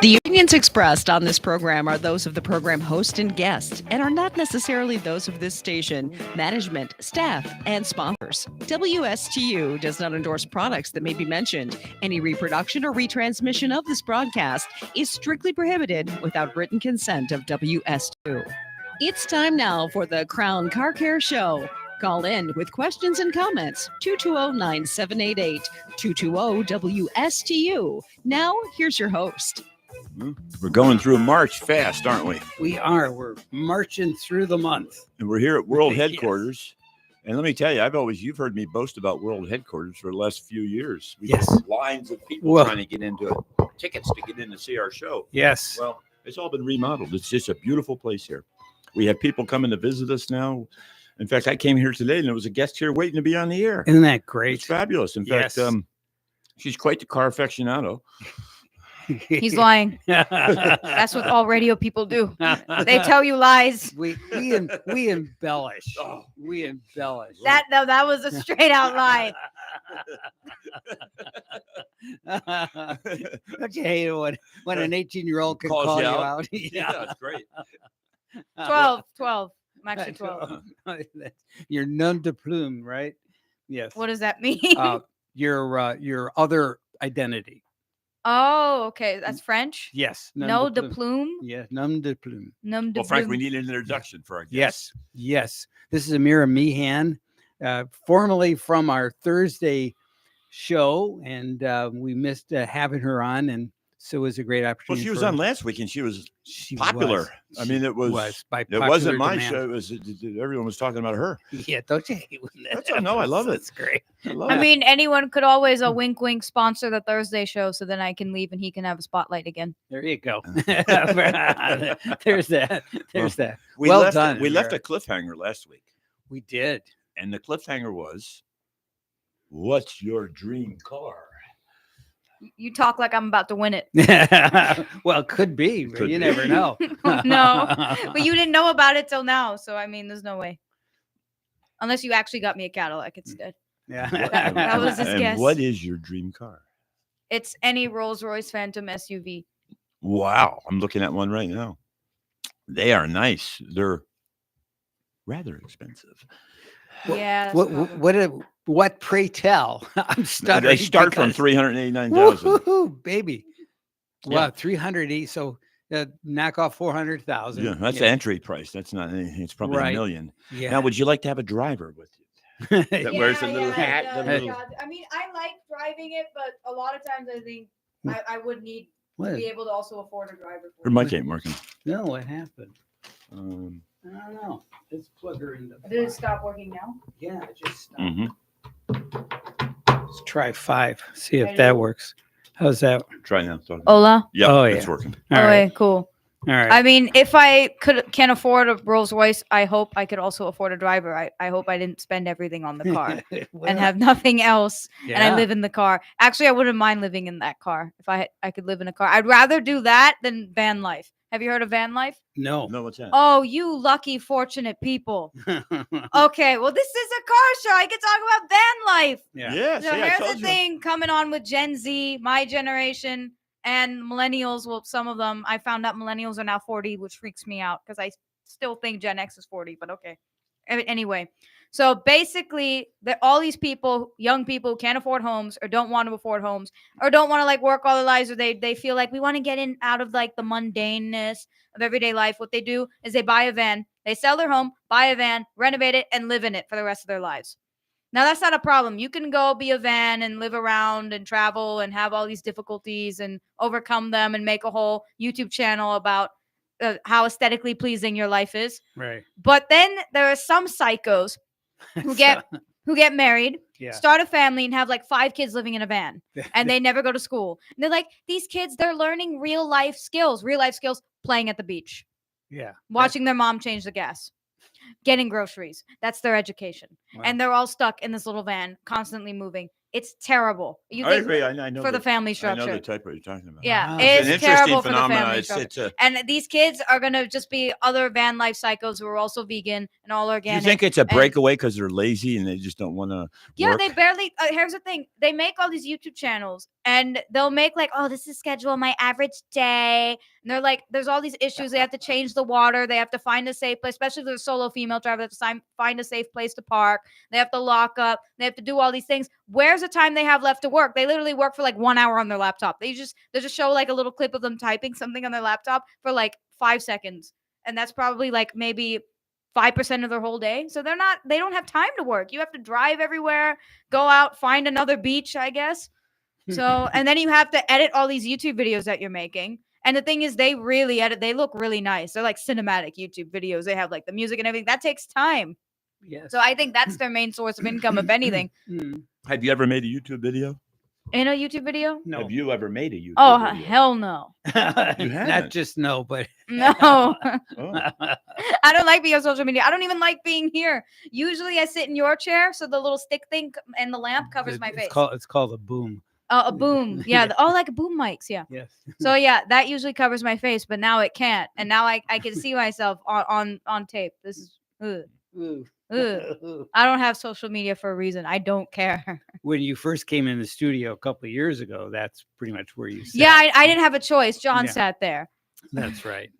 The opinions expressed on this program are those of the program host and guest and are not necessarily those of this station, management, staff, and sponsors. WSTU does not endorse products that may be mentioned. Any reproduction or retransmission of this broadcast is strictly prohibited without written consent of WSTU. It's time now for the Crown Car Care Show. Call in with questions and comments, 220-9788, 220-WSTU. Now, here's your host. We're going through March fast, aren't we? We are. We're marching through the month. And we're here at World Yes. Headquarters. And let me tell you, you've heard me boast about World Headquarters for the last few years. We Yes. have lines of people Well- trying to get into it, tickets to get in to see our show. Yes. Well, it's all been remodeled. It's just a beautiful place here. We have people coming to visit us now. In fact, I came here today and there was a guest here waiting to be on the air. Isn't that It's great? fabulous. In Yes. fact, she's quite the car aficionado. He's lying. That's what all radio people do. They tell you lies. we embellish. Oh. We embellish. That was a straight out lie. Don't you hate it when an 18-year-old can Calls call you you out? out? Yeah, it's great. 12. I'm actually 12. You're nom de plume, right? Yes. What does that mean? Your other identity. Oh, okay. That's French. Yes. No de plume. Yes, nom de plume. Nom de Well, Frank, we plume. need an introduction for our Yes, guest. yes. This is Amira Meehan, formerly from our Thursday show, and we missed having her on, and so it was a great Well, opportunity. she was for on her. last week and she was She popular. was. I mean, it was by it popular wasn't my demand. show. It was everyone was talking about her. Yeah, don't you hate when that That's no, I love it. That's great. I love I it. mean, anyone could always a wink wink sponsor the Thursday show, so then I can leave and he can have a spotlight again. There you go. There's that. There's that. we well left, done, We left Amira. a cliffhanger last week, We did. and the cliffhanger was, "What's your dream car?" You talk like I'm about to win it. Well, could be. But Could you be. never know. No, but you didn't know about it till now, so I mean, there's no way. Unless you actually got me a Cadillac instead. Yeah. That was his And guess. what is your dream car? It's any Rolls-Royce Phantom SUV. Wow, I'm looking at one right now. They are nice. They're rather expensive. What- Yeah. that's What probably- what pray tell? I'm stuttering. They start from because- 389,000. Woo-hoo-hoo, baby. Yeah. Wow, 380. So knock off 400,000. Yeah, that's the entry price. That's not anything. It's probably Right. a million. Yeah. Now, would you like to have a driver with you? That wears a little hat. it the does, little- I mean, I like driving it, but a lot of times I think I would need What? to be able to also afford a driver. Her mic ain't working. No, what happened? Um, I don't know. Let's plug her in. Did it stop working now? Yeah, it just stopped. mhm. Let's try 5. See if Ready? that works. How's that? Try now. Talk. Hola. Yep, Oh, it's yeah. working. All right. Cool. All right. I mean, if I can afford a Rolls Royce, I hope I could also afford a driver. I hope I didn't spend everything on the car Well, and have nothing else. And I yeah. live in the car. Actually, I wouldn't mind living in that car if I could live in a car. I'd rather do that than van life. Have you heard of van life? No. No, what's that? Oh, you lucky, fortunate people. Okay, well, this is a car show. I can talk about van life. yeah. Yeah, So see, I here's told the you. thing coming on with Gen Z, my generation, and millennials. Well, some of them, I found out millennials are now 40, which freaks me out because I still think Gen X is 40, but okay. Anyway, so basically, all these people, young people who can't afford homes or don't want to afford homes or don't want to like work all their lives, or they feel like we want to get in out of like the mundaneness of everyday life. What they do is they buy a van, they sell their home, buy a van, renovate it, and live in it for the rest of their lives. Now, that's not a problem. You can go be a van and live around and travel and have all these difficulties and overcome them and make a whole YouTube channel about how aesthetically pleasing your life is. Right. But then there are some psychos who get married, Yeah. start a family, and have like 5 kids living in a van, and they never go to school. And they're like, these kids, they're learning real life skills, playing at the beach, Yeah. watching their mom change the gas, getting groceries. That's their education. Wow. And they're all stuck in this little van, constantly moving. It's terrible. You I think agree. I know for the family I structure. know the type you're talking about. Yeah, Wow. It's an it's interesting terrible for the phenomenon. family It's, structure. it's And these kids are gonna just be other van life cycles who are also vegan and all do you organic. think it's a and- breakaway because they're lazy and they just don't want to Yeah, work? they barely. Here's the thing: they make all these YouTube channels, and they'll make like, "Oh, this is schedule my average day," and they're like, "There's all these issues. They have to change the water. They have to find a safe place, especially if they're a solo female driver. They have to find a safe place to park. They have to lock up. They have to do all these things. Where's the time they have left to work? They literally work for like 1 hour on their laptop. They just show like a little clip of them typing something on their laptop for like 5 seconds, and that's probably like maybe 5% of their whole day. So they don't have time to work. You have to drive everywhere, go out, find another beach, I guess. So, and then you have to edit all these YouTube videos that you're making. And the thing is, they really edit, they look really nice. They're like cinematic YouTube videos. They have like the music and everything. That takes time. Yes. So I think that's their main source of income, if anything. Have you ever made a YouTube video? In a YouTube video? No. Have you ever made a YouTube Oh, video? hell no. Not haven't? just no, but No. Oh. I don't like being on social media. I don't even like being here. Usually I sit in your chair, so the little stick thing and the lamp covers my face. It's called a boom. A boom. Yeah. Like boom mics. Yeah. Yes. So yeah, that usually covers my face, but now it can't. And now I can see myself on tape. This is ugh. Ooh. Ugh. I don't have social media for a reason. I don't care. When you first came in the studio a couple of years ago, that's pretty much where you sat. Yeah, I didn't have a choice. John Yeah. sat there. That's right.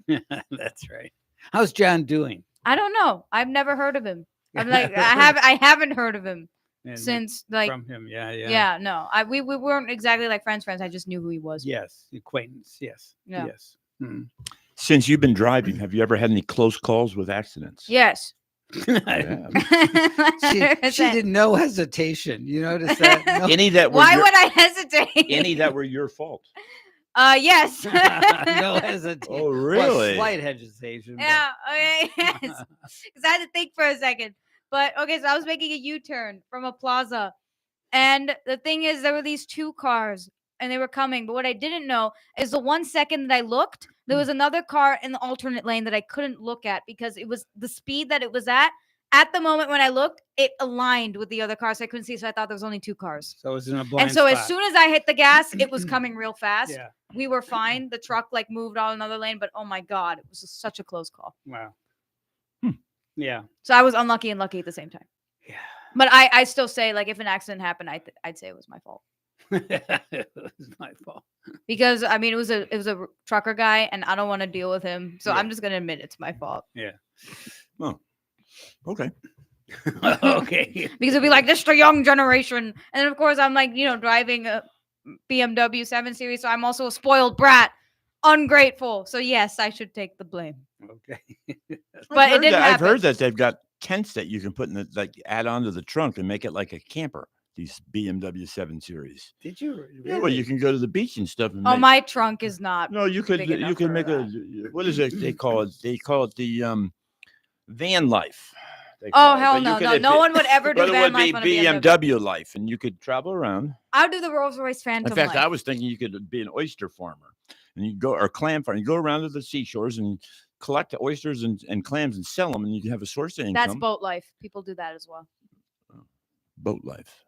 That's right. How's John doing? I don't know. I've never heard of him. I'm like I haven't heard of him And since like from him. Yeah. yeah, no. We weren't exactly like friends. I just knew who he was. Yes. Acquaintance. Yes. Yeah. Yes. Mm. Since you've been driving, have you ever had any close calls with accidents? Yes. Yeah. she did no hesitation. You notice that? No. Any that were Why your, would I hesitate? any that were your fault? Yes. No hesitation. Oh, Well, really? slight hesitation. but- Yeah. Okay. Yes. Because I had to think for a second. But okay, so I was making a U-turn from a plaza, and the thing is, there were these 2 cars, and they were coming. But what I didn't know is the 1 second that I looked, there was another car in the alternate lane that I couldn't look at because it was the speed that it was at. At the moment when I looked, it aligned with the other car, so I couldn't see. So I thought there was only 2 cars. So it was in a blind And so as spot. soon as I hit the gas, it was coming real fast. Yeah. We were fine. The truck like moved on another lane, but oh my god, it was just such a close call. Wow. Hmm. Yeah. So I was unlucky and lucky at the same time. Yeah. But I still say, like, if an accident happened, I'd say it was my fault It was my fault. because I mean it was a trucker guy, and I don't want to deal with him, so Yeah. I'm just gonna admit it's my fault Oh, okay. Okay. because it'd be like this is the young generation, and then of course I'm like driving a BMW 7 Series, so I'm also a spoiled brat, ungrateful. So yes, I should take the blame. Okay. But it didn't I've happen. heard that they've got tents that you can put in the add on to the trunk and make it like a camper. These BMW 7 Series. Did you? Yeah, well, you can go to the beach and stuff. And Oh, make- my trunk is not. No, you could big enough make for a what is it they call it? They call it the van life. they Oh call it. hell But you no, could- no, if no it- one would ever do But it van would life be on a BMW. BMW life, and you could travel around. I'll do the Rolls Royce Phantom. In fact, life. I was thinking you could be an oyster farmer, and you go or clam farmer. You go around to the seashores and collect the oysters and clams and sell them, and you can have a source of income. That's boat life. People do that as well. Boat life.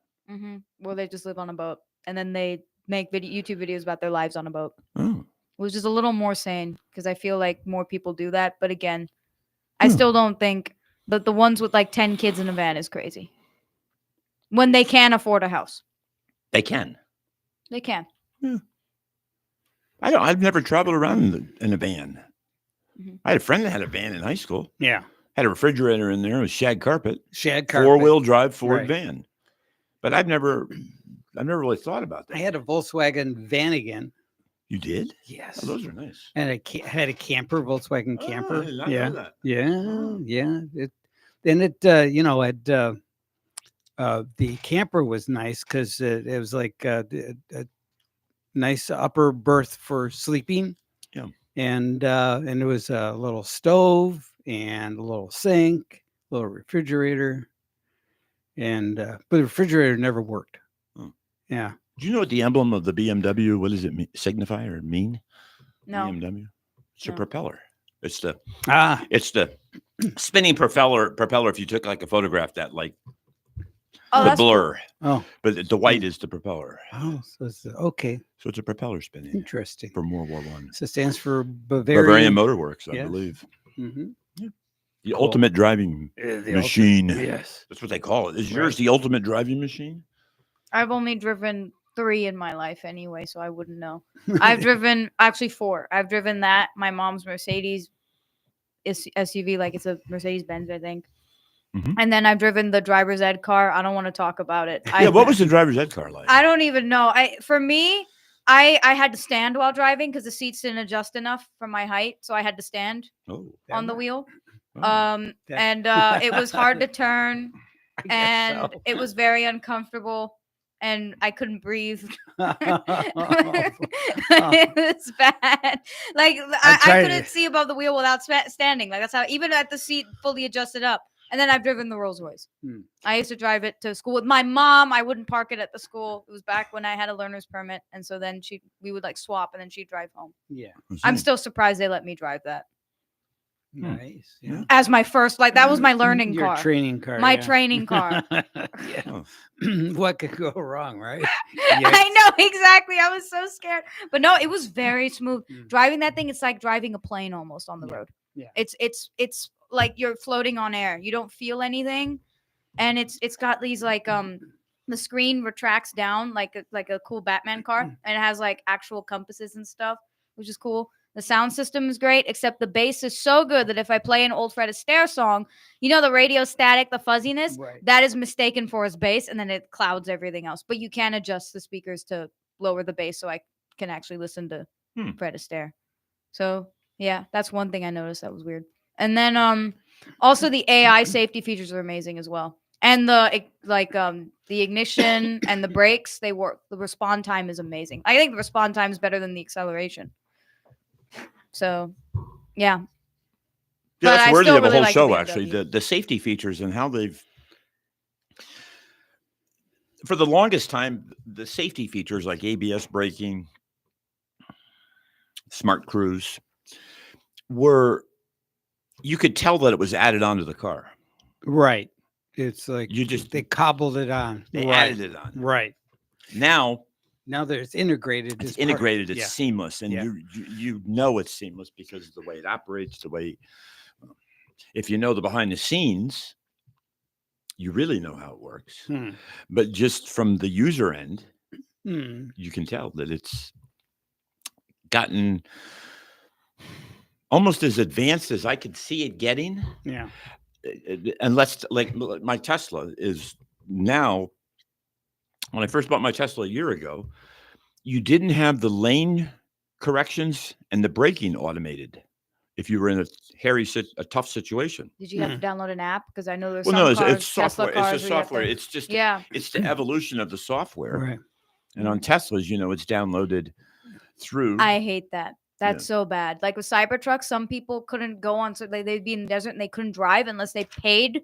Where they just live on a boat and then they make YouTube videos about their lives on a boat, Oh, which is a little more sane because I feel like more people do that. But again, I Hmm. still don't think that the ones with like 10 kids in a van is crazy when they can afford a house. they can. They can. I don't. I've never traveled around in a van. Mhm. I had a friend that had a van in high school. Yeah. Had a refrigerator in there with shag carpet, Shag carpet. 4-wheel drive Ford Right. van. But I've never really thought about that. I had a Volkswagen Vanagon. You did? Yes. Oh, those are nice. And had a camper, Volkswagen camper. Oh, I did not know yeah. that. Yeah. Oh. Yeah. The camper was nice because it was like a nice upper berth for sleeping. Yeah. And it was a little stove and a little sink, a little refrigerator. And but the refrigerator never worked. Oh. Yeah. Do you know what the emblem of the BMW? What does it signify or mean? No. BMW. It's a No. propeller. It's the Ah. spinning propeller. If you took like a photograph that like Oh, the that's cool. blur, Oh, but the white is the propeller. oh, so it's okay. So it's a propeller spinning Interesting. from World War One. So it stands for Bavarian Bavarian. Motor Works, I Yes. believe. Mhm. The Cool. ultimate driving The machine. Yes. That's what they call it. Is yours Right. the ultimate driving machine? I've only driven 3 in my life anyway, so I wouldn't know. I've driven actually 4. I've driven that, my mom's Mercedes SUV, like it's a Mercedes Benz, I think. Mhm. And then I've driven the driver's ed car. I don't want to talk about it. Yeah. What was the driver's ed car like? I don't even know. For me, I had to stand while driving because the seats didn't adjust enough for my height, so I had to stand Oh. on the wheel. oh. That- And it was hard to turn, I guess and so. it was very uncomfortable, and I couldn't breathe. It was bad. Like I tried couldn't it. see above the wheel without standing. Like that's how even at the seat fully adjusted up. And then I've driven the Rolls Royce. Hmm. I used to drive it to school with my mom. I wouldn't park it at the school. It was back when I had a learner's permit, and so then we would like swap, and then she'd drive home. Yeah. I'm still surprised they let me drive that Nice. Yeah. as my first. Like that was my learning Your car, training car. my yeah. training car. Yeah. Oh. What could go wrong, right? I know exactly. I was so scared, but no, it was very smooth. Mm. Driving that thing, it's like driving a plane almost on the Yeah. road. Yeah. It's like you're floating on air. You don't feel anything, and it's got these like the screen retracts down like a cool Batman car, and it has like actual compasses and stuff, which is cool. The sound system is great, except the bass is so good that if I play an old Fred Astaire song, you know the radio static, the fuzziness, Right. that is mistaken for his bass, and then it clouds everything else. But you can adjust the speakers to lower the bass, so I can actually listen to Fred Astaire. So yeah, that's one thing I noticed that was weird. And then also the AI safety features are amazing as well. And the ignition and the brakes, they work. The response time is amazing. I think the response time is better than the acceleration. So, yeah. Yeah, But that's I worthy still of a really whole like the show, actually. BMW. The safety features and how they've, for the longest time, the safety features like ABS braking, smart cruise, you could tell that it was added onto the car. Right. It's like You just they cobbled it on. they right. added it on. Right. Now Now that it's integrated. it's as part- integrated, it's yeah. seamless, and Yeah. you know it's seamless because of the way it operates, the way. If you know the behind the scenes, you really know how it works. Hmm. But just from the user end, Hmm. you can tell that it's gotten almost as advanced as I could see it getting. Yeah. Unless, like my Tesla is now, when I first bought my Tesla a year ago, you didn't have the lane corrections and the braking automated if you were in a tough situation. Did you have to download an app? Because I know there's Well, some no, cars, it's software. Tesla cars It's just where you have software. to- It's just yeah. it's the evolution of the software. Right. And on Teslas, it's downloaded through. I hate that. That's Yeah. so bad. Like with Cybertruck, some people couldn't go on, so they'd be in the desert and they couldn't drive unless they paid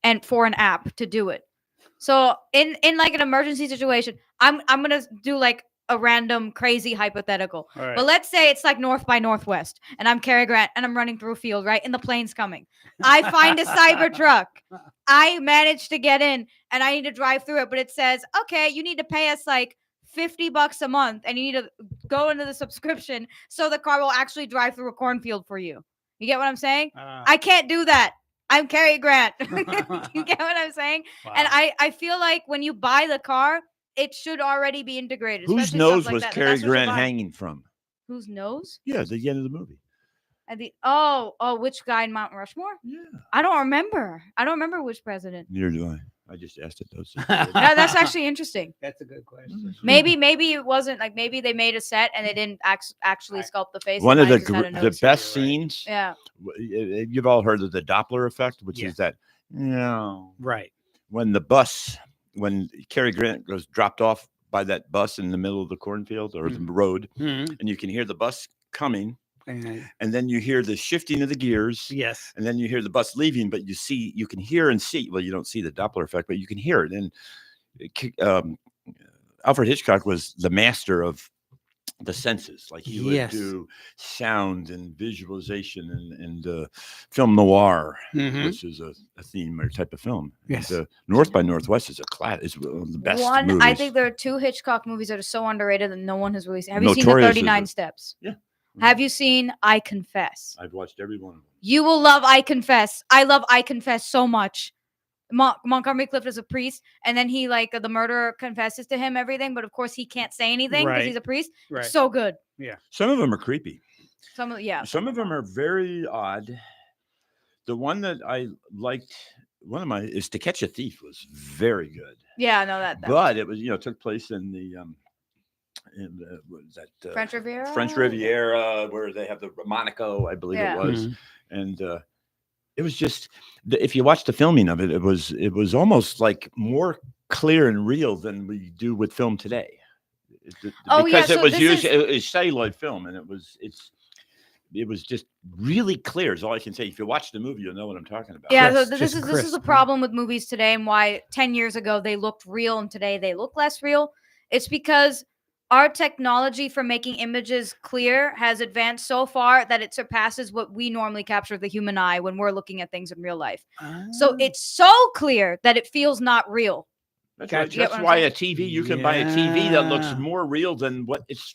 and for an app to do it. So in like an emergency situation, I'm gonna do like a random crazy hypothetical. All right. But let's say it's like North by Northwest, and I'm Cary Grant, and I'm running through a field, right? And the plane's coming. I find a Cybertruck. I manage to get in, and I need to drive through it. But it says, okay, you need to pay us like $50 a month, and you need to go into the subscription so the car will actually drive through a cornfield for you. You get what I'm saying? I can't do that. I'm Cary Grant. You get what I'm saying? Wow. And I feel like when you buy the car, it should already be integrated. Whose especially nose stuff like was that. Cary That's what you're Grant buying. hanging from? Whose nose? Yeah, the end of the movie. At the which guy in Mount Rushmore? Yeah. I don't remember. I don't remember which president. Neither do I. I just asked it those. That's actually interesting. That's a good question. Maybe it wasn't like maybe they made a set and they didn't actually sculpt the face. One and of I the just had a the nose. best You're right. scenes. Yeah. You've all heard of the Doppler effect, which Yeah. is that Right. when Cary Grant goes dropped off by that bus in the middle of the cornfield or the road, Mhm. and you can hear the bus coming, And- and then you hear the shifting of the gears, yes. and then you hear the bus leaving, but you can hear and see. Well, you don't see the Doppler effect, but you can hear it. And Alfred Hitchcock was the master of the senses. Like he Yes. would do sound and visualization and film noir, Mhm. which is a theme or type of film. Yes. And, North by Northwest is is one of the best One, movies. I think there are 2 Hitchcock movies that are so underrated that no one has really seen. Have you seen the Notorious is 39 a- Steps? Yeah. Have you seen I Confess? I've watched every one of them. You will love I Confess. I love I Confess so much. Montgomery Clift is a priest, and then he like the murderer confesses to him everything, but of course he can't say anything because Right. he's a priest. Right. So good. Some of them are creepy. Some of yeah. Some of them are very odd. The one that I liked, one of my is To Catch a Thief was very good. Yeah, no that But it was, took place in the what was that French Riviera. French Riviera, where they have the Monaco, I believe Yeah. it was, Mhm. and it was just if you watch the filming of it, it was almost like more clear and real than we do with film today. Oh, yeah, Because it so was this used is- it was celluloid film, and it was just really clear. Is all I can say. If you watch the movie, you'll know what I'm talking about. Yeah, Crisp, so this just is crisp, the yeah. problem with movies today, and why 10 years ago they looked real and today they look less real. It's because our technology for making images clear has advanced so far that it surpasses what we normally capture with the human eye when we're looking at things in real life. So Ah. it's so clear that it feels not real. That's, Gotcha. right. You get That's what I'm why saying? a TV you can buy a TV that looks Yeah. more real than what it's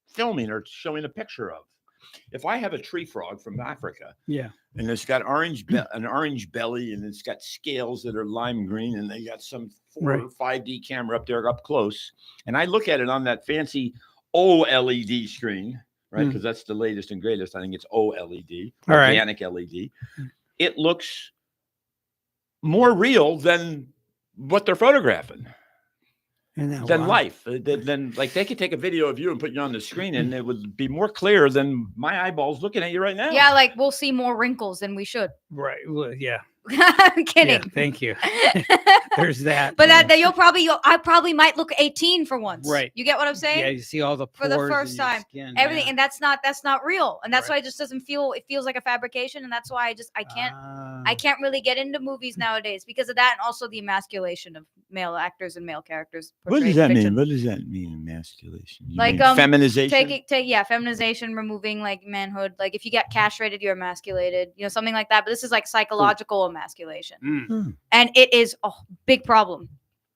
filming or showing a picture of. If I have a tree frog from Africa Yeah. and it's got an orange belly and it's got scales that are lime green and they got some 4 Right. or 5D camera up there up close, and I look at it on that fancy OLED screen, right? Mm. Because that's the latest and greatest. I think it's OLED, All right. organic LED. It looks more real than what they're photographing. Isn't that Than wild? life. Then like they could take a video of you and put you on the screen and it would be more clear than my eyeballs looking at you right now. Yeah, like we'll see more wrinkles than we should. Right. Well, yeah. I'm kidding. Yeah, thank you. There's that. But that I probably might look 18 for once. Right. You get what I'm saying? Yeah, you see all the For the pores first in your time, skin, Everything, yeah. and that's not real, and that's Right. why it just doesn't feel. It feels like a fabrication, and that's why I can't Ah. I can't really get into movies nowadays because of that, and also the emasculation of male actors and male characters. What portrayed does in that fiction. mean? What does that mean? Emasculation? You Like, mean feminization? Feminization, removing like manhood. Like if you get castrated, you're emasculated. Something like that. But this is like psychological emasculation. Mm. And it is a big problem,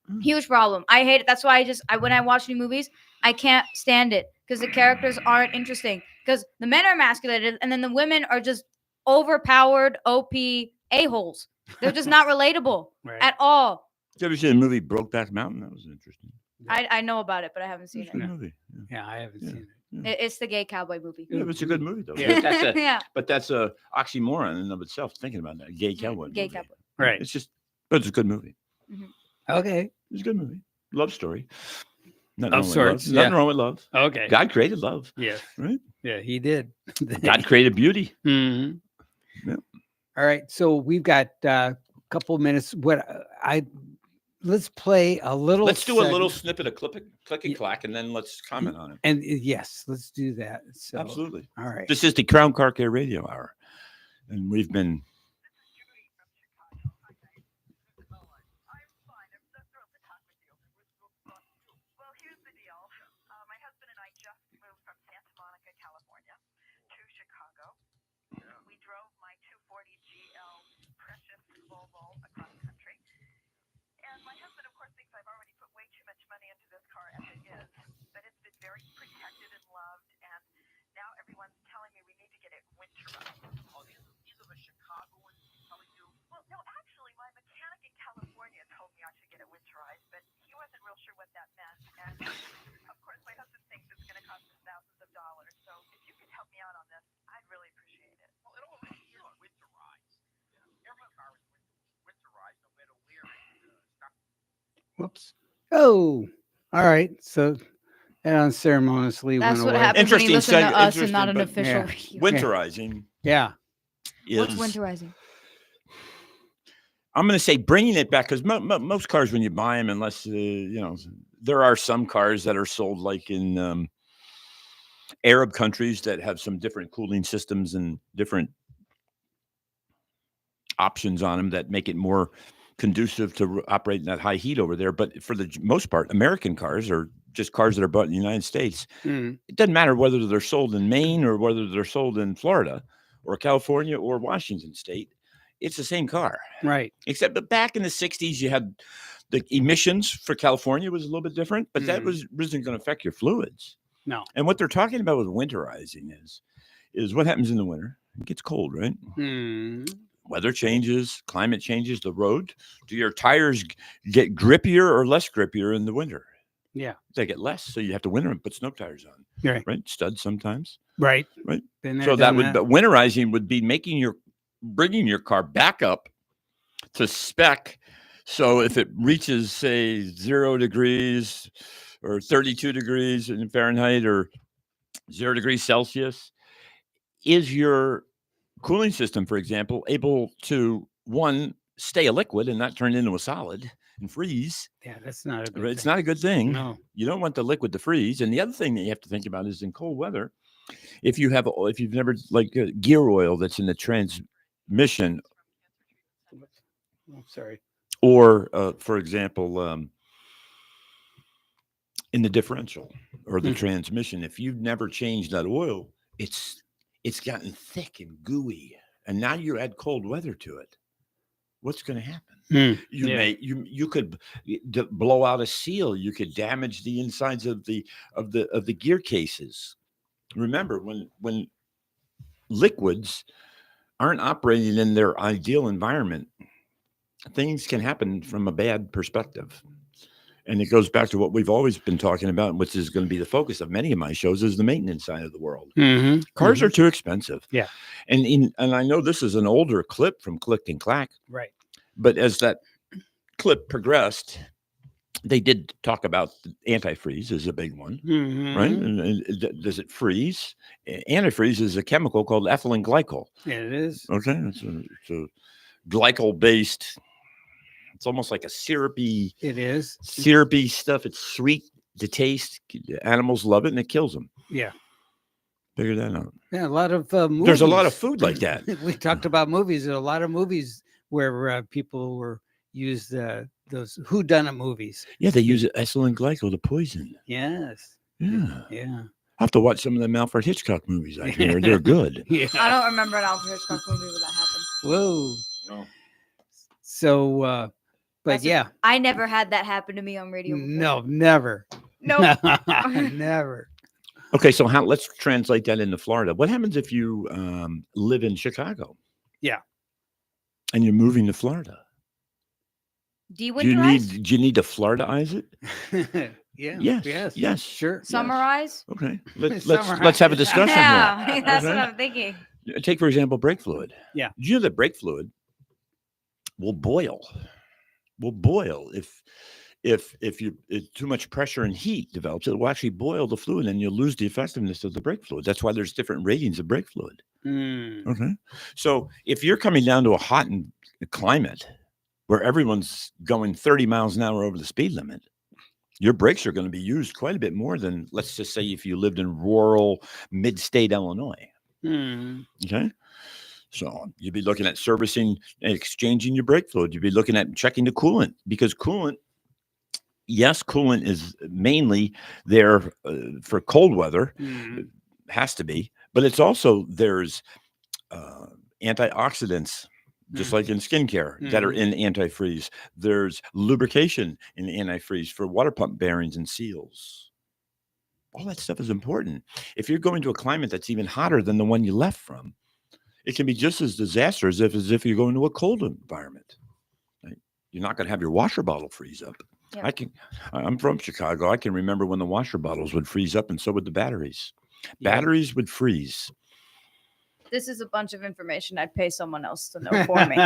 Mm. huge problem. I hate it. That's why when I watch new movies, I can't stand it because the characters aren't interesting. Because the men are emasculated, and then the women are just overpowered OP a-holes. They're just not relatable Right. at all. Did you ever see the movie Brokeback Mountain? That was interesting. I know about it, but I haven't seen It's a it. good movie. Yeah. Yeah, I haven't Yeah. seen it. It's the gay cowboy movie. Yeah, but it's a good movie though. Yeah. Yeah, But that's a oxymoron in and of itself. Thinking about that, gay cowboy. gay movie. cowboy. Right. But it's a good movie. Okay. It's a good movie. Love story. Nothing Of wrong with sorts, love. Nothing yeah. wrong with love. Okay. God created love, Yes. right? Yeah, he did. God created beauty. Mhm. Yeah. All right. So we've got a couple minutes. Let's play a little. Let's do a little segment- snippet of click and Yeah. clack, and then let's comment on it. And yes, let's do that. So, Absolutely. All right. This is the Crown Car Care Radio Hour, and we've been. Well, here's the deal. My husband and I just moved from Santa Monica, California, to Chicago. We drove my 240 GL precious Volvo across country. And my husband, of course, thinks I've already put way too much money into this car as it is. But it's been very protected and loved. And now everyone's telling me we need to get it winterized. Oh, these are the Chicagoans telling you? Well, no, actually, my mechanic in California told me I should get it winterized, but he wasn't real sure what that meant. And of course, my husband thinks it's going to cost us thousands of dollars. So if you could help me out on this, I'd really appreciate it. Well, it all depends on winterized. Every car is winterized, no matter where it Whoops. Oh, all right. So that unceremoniously That's went what away. happens when you Interesting listen to seg- us and not an interesting, official but- radio. Winterizing Yeah. is. What's winterizing? I'm going to say bringing it back because most cars, when you buy them, unless there are some cars that are sold like in Arab countries that have some different cooling systems and different options on them that make it more conducive to operating that high heat over there. But for the most part, American cars are just cars that are bought in the United States. Mm, It doesn't matter whether they're sold in Maine or whether they're sold in Florida or California or Washington State. It's the same car, right. except but back in the 60s, you had the emissions for California was a little bit different, but that wasn't going to affect your fluids. No. And what they're talking about with winterizing is what happens in the winter. It gets cold, right? Mm, Weather changes, climate changes, the road. Do your tires get grippier or less grippier in the winter? yeah. They get less, so you have to winter and put snow tires on, Right. Studs sometimes. Right. Right. Been there, So that done would, but winterizing would be bringing your car back up to spec. So if it reaches, say, 0 degrees or 32 degrees in Fahrenheit or 0 degrees Celsius, is your cooling system, for example, able to, one, stay a liquid and not turn into a solid and freeze? Yeah, that's not a good It's thing. not a good thing. No. You don't want the liquid to freeze. And the other thing that you have to think about is in cold weather, if you've never gear oil that's in the transmission, Oh, sorry. or for example, in the differential or the Mhm. transmission, if you've never changed that oil, it's gotten thick and gooey, and now you add cold weather to it. What's going to happen? Mm, You you could blow out a seal. You could damage the insides of the gear cases. Remember, when liquids aren't operating in their ideal environment, things can happen from a bad perspective. And it goes back to what we've always been talking about, which is going to be the focus of many of my shows, is the maintenance side of the world. mhm, Cars mhm. are too expensive. Yeah. And I know this is an older clip from Click and Clack, Right. but as that clip progressed, they did talk about the antifreeze is a big one, right? Mhm. And does it freeze? Antifreeze is a chemical called ethylene glycol. Yeah, it is. Okay, it's a glycol based. It's almost like a syrupy It is. stuff. It's sweet to taste. Animals love it, and it kills them. Yeah. Figure that out. Yeah, a lot of movies. There's a lot of food like that. We talked about movies. There are a lot of movies where people were used those whodunit movies. Yeah, they use ethylene glycol to poison. Yes. Yeah, Yeah. I have to watch some of the Alfred Hitchcock movies. I hear they're good. Yeah. I don't remember an Alfred Hitchcock movie where that happened. Whoa. No. So, but That's a- yeah, I never had that happen to me on radio. before. no, never. No. Never. Okay, so let's translate that into Florida. What happens if you live in Chicago? Yeah. And you're moving to Florida? Do you Do you need to Floridaize it? Yeah. Yes. Yes. Sure. summarize? Okay. Let's Summarize. have a discussion Yeah, here. that's Okay. what I'm thinking. Take, for example, brake fluid. Yeah. Do you know that brake fluid will boil? If too much pressure and heat develops, it will actually boil the fluid, and you'll lose the effectiveness of the brake fluid. That's why there's different ratings of brake fluid. Mm. Okay. So if you're coming down to a hot climate where everyone's going 30 miles an hour over the speed limit, your brakes are going to be used quite a bit more than, let's just say, if you lived in rural mid-state Illinois. Mm. Okay. So you'd be looking at servicing and exchanging your brake fluid. You'd be looking at checking the coolant, because coolant is mainly there for cold weather, Mm. has to be, but it's also, there's antioxidants, just Mm. like in skincare, that are in antifreeze. There's lubrication in antifreeze for water pump bearings and seals. All that stuff is important. If you're going to a climate that's even hotter than the one you left from, it can be just as disastrous as if you're going to a cold environment. Right? You're not going to have your washer bottle freeze up. Yeah. I'm from Chicago. I can remember when the washer bottles would freeze up, and so would the batteries. Yeah. Batteries would freeze. This is a bunch of information I'd pay someone else to know for me.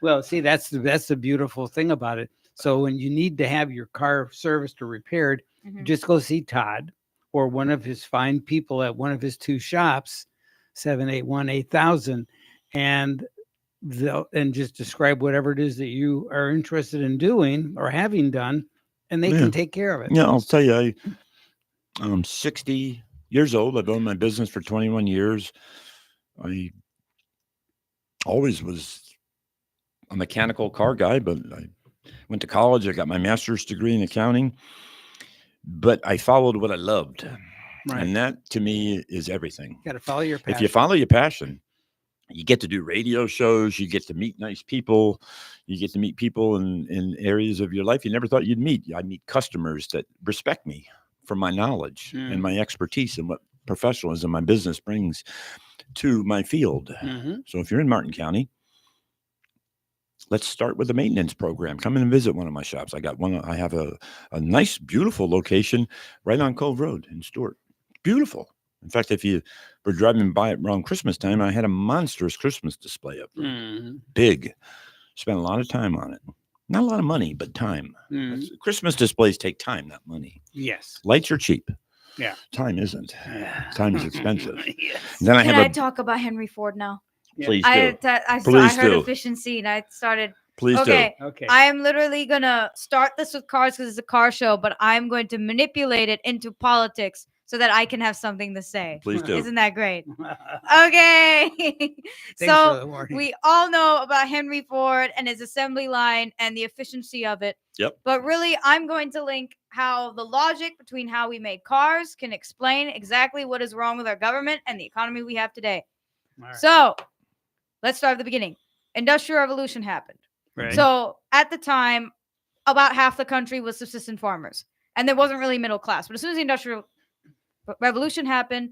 Well, see, that's the beautiful thing about it. So when you need to have your car serviced or repaired, Mhm. just go see Todd or one of his fine people at one of his two shops, 781-8000, and just describe whatever it is that you are interested in doing or having done, and they Yeah. can take care of it. Yeah, I'll tell you, I'm 60 years old. I've owned my business for 21 years. I always was a mechanical car guy, but I went to college. I got my master's degree in accounting. but I followed what I loved. Right. And that to me is everything. Got to follow your passion. If you follow your passion, you get to do radio shows, you get to meet nice people, you get to meet people in areas of your life you never thought you'd meet. I meet customers that respect me for my knowledge and my expertise and what professionalism my business brings to my field. So if you're in Martin County, let's start with the maintenance program. Come in and visit one of my shops. I have a nice, beautiful location right on Cove Road in Stewart. Beautiful. In fact, if you were driving by it around Christmas time, I had a monstrous Christmas display up there. Big. Spent a lot of time on it. Not a lot of money, but time. Christmas displays take time, not money. Yes. Lights are cheap. Yeah. Time isn't. Time is expensive. Yes. Then I Can have I talk about Henry Ford now? Please I do. I heard do. efficiency and I started. Please Okay. Okay. I am literally gonna start this with cars because it's a car show, but I'm going to manipulate it into politics so that I can have something to say. do. Please do. Isn't that great? Okay. Thanks for So the warning. we all know about Henry Ford and his assembly line and the efficiency of it. Yep. But really, I'm going to link how the logic between how we made cars can explain exactly what is wrong with our government and the economy we have today. All right. So let's start at the beginning. Industrial Revolution happened. Right. So at the time, about half the country was subsistence farmers, and there wasn't really middle class. But as soon as the Industrial Revolution happened,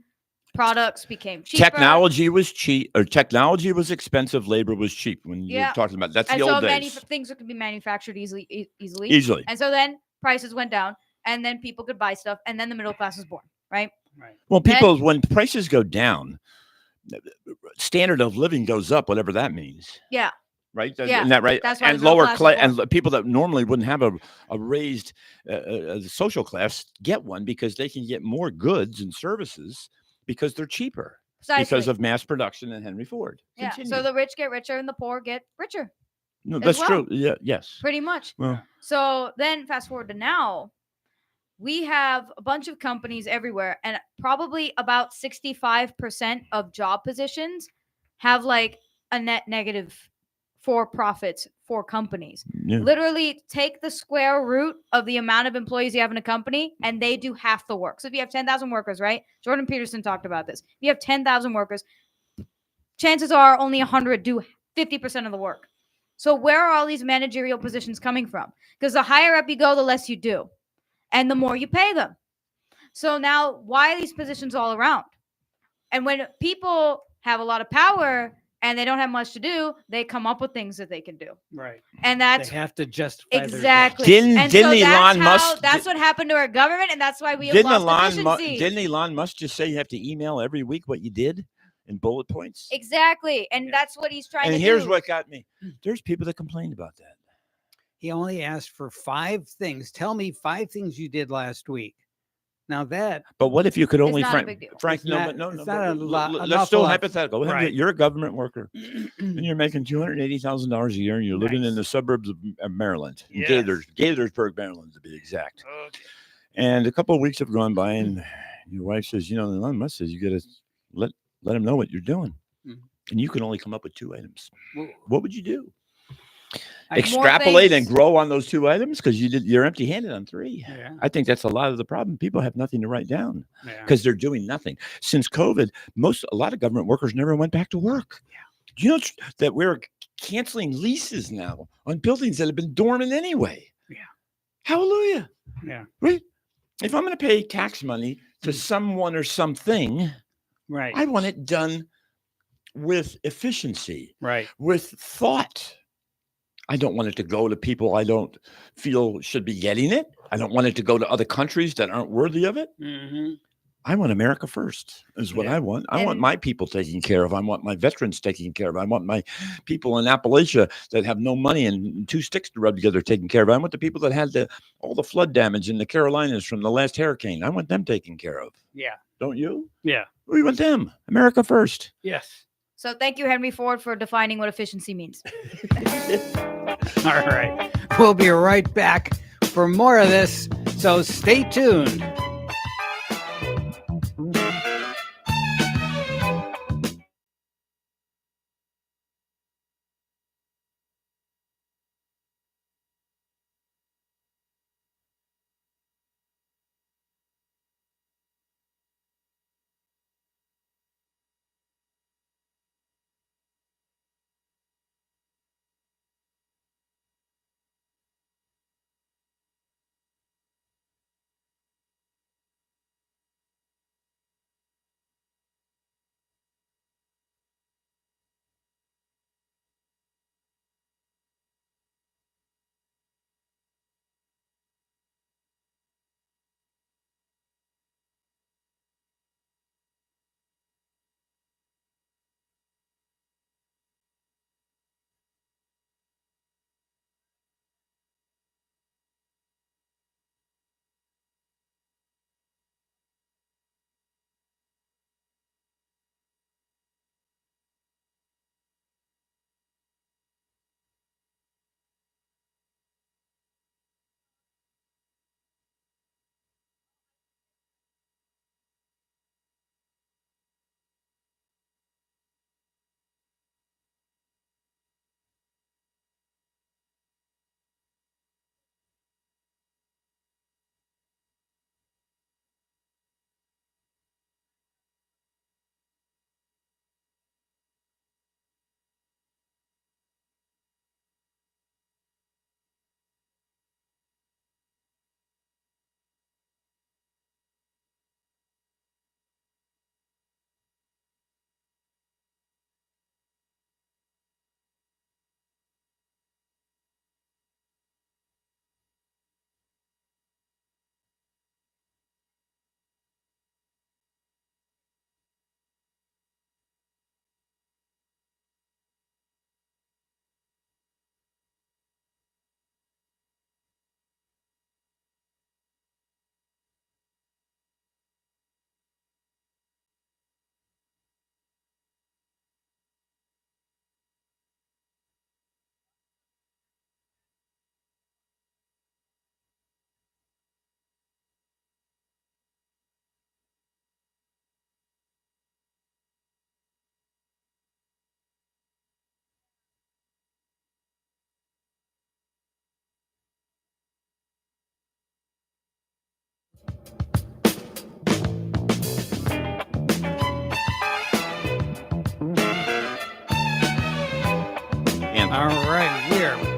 products became cheaper. Technology was cheap, or technology was expensive. Labor was cheap. When you're Yeah. talking about that's and the so old many days. things that could be manufactured easily. Easily. And so then prices went down, and then people could buy stuff, and then the middle class was born. Right. Right. Well, then- people, when prices go down, standard of living goes up, whatever that means. Yeah. Right? Yeah, Isn't that right? that's why and the middle lower class class is and people that normally wouldn't have a raised social class get one because they can get more goods and services because they're cheaper because Precisely. of mass production and Henry Ford. Yeah. Continue. So the rich get richer, and the poor get richer. No, as that's well. true. Yeah. Yes. Pretty much. Well, So then fast forward to now, we have a bunch of companies everywhere, and probably about 65% of job positions have like a net negative for profits for companies. yeah. Literally take the square root of the amount of employees you have in a company, and they do half the work. So if you have 10,000 workers, right? Jordan Peterson talked about this. If you have 10,000 workers, chances are only 100 do 50% of the work. So where are all these managerial positions coming from? Because the higher up you go, the less you do, and the more you pay them. So now, why are these positions all around? And when people have a lot of power and they don't have much to do, they come up with things that they can do, Right. and that's They have to justify their exactly. Didn't- and didn't so that's Elon how, Musk- That's what happened to our government, and that's why we have Didn't lost efficiency. didn't Elon Musk just say you have to email every week what you did in bullet points? Exactly, and Yeah. that's what he's trying And to here's do. what got me. There's people that complained about that. He only asked for 5 things. Tell me 5 things you did last week. Now that But what if you could only, not a Frank? big deal. Frank, It's no, not- but no, it's no. not but a lot- an let's awful still lot. hypothetical. What if Right. you're a government worker and you're making $280,000 a year, and you're living in Nice. the suburbs of Maryland, in Yes. Gaithersburg, Maryland, to be exact. And a couple of weeks have gone by, and your wife says, Elon Musk says you got to let him know what you're doing, Mhm. and you can only come up with 2 items. Well, What would you do? I- Extrapolate and things. grow on those 2 items because you're empty-handed on 3. yeah, I think that's a lot of the problem. People have nothing to write down yeah. because they're doing nothing. Since COVID, a lot of government workers never went back to work. Do you know that we're canceling leases now on buildings that have been dormant anyway? Yeah. Hallelujah. Yeah. Right? If I'm going to pay tax money to someone or something, Right. I want it done with efficiency, Right. with thought. I don't want it to go to people I don't feel should be getting it. I don't want it to go to other countries that aren't worthy of it. Mm-hmm. I want America first is what Yeah. I want. I want And- my people taken care of. I want my veterans taken care of. I want my people in Appalachia that have no money and 2 sticks to rub together taken care of. I want the people that had all the flood damage in the Carolinas from the last hurricane. I want them taken care of. Yeah. Don't you? Yeah. We want them. America first. Yes. So thank you, Henry Ford, for defining what efficiency means. All right. We'll be right back for more of this. So stay tuned.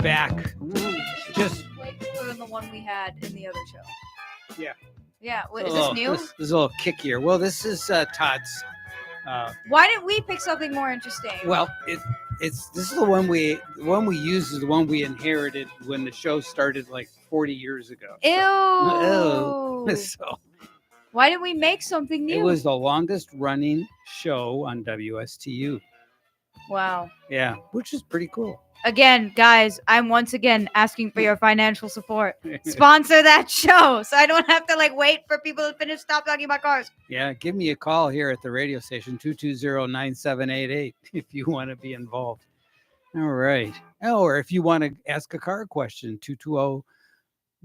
back. Just Way cooler than the one we had in the other show. Yeah. Yeah. Wait, a is little- this new? This is a little kickier. Well, this is Todd's. Why didn't we pick something more interesting? Well, this is the one we use is the one we inherited when the show started like 40 years ago. Ew. So Why didn't we make something new? it was the longest running show on WSTU. Wow. Yeah, which is pretty cool. Again, guys, I'm once again asking for your financial support. Sponsor that show so I don't have to like wait for people to stop talking about cars. Yeah, give me a call here at the radio station 220-9788 if you want to be involved. All right. Oh, or if you want to ask a car question, 220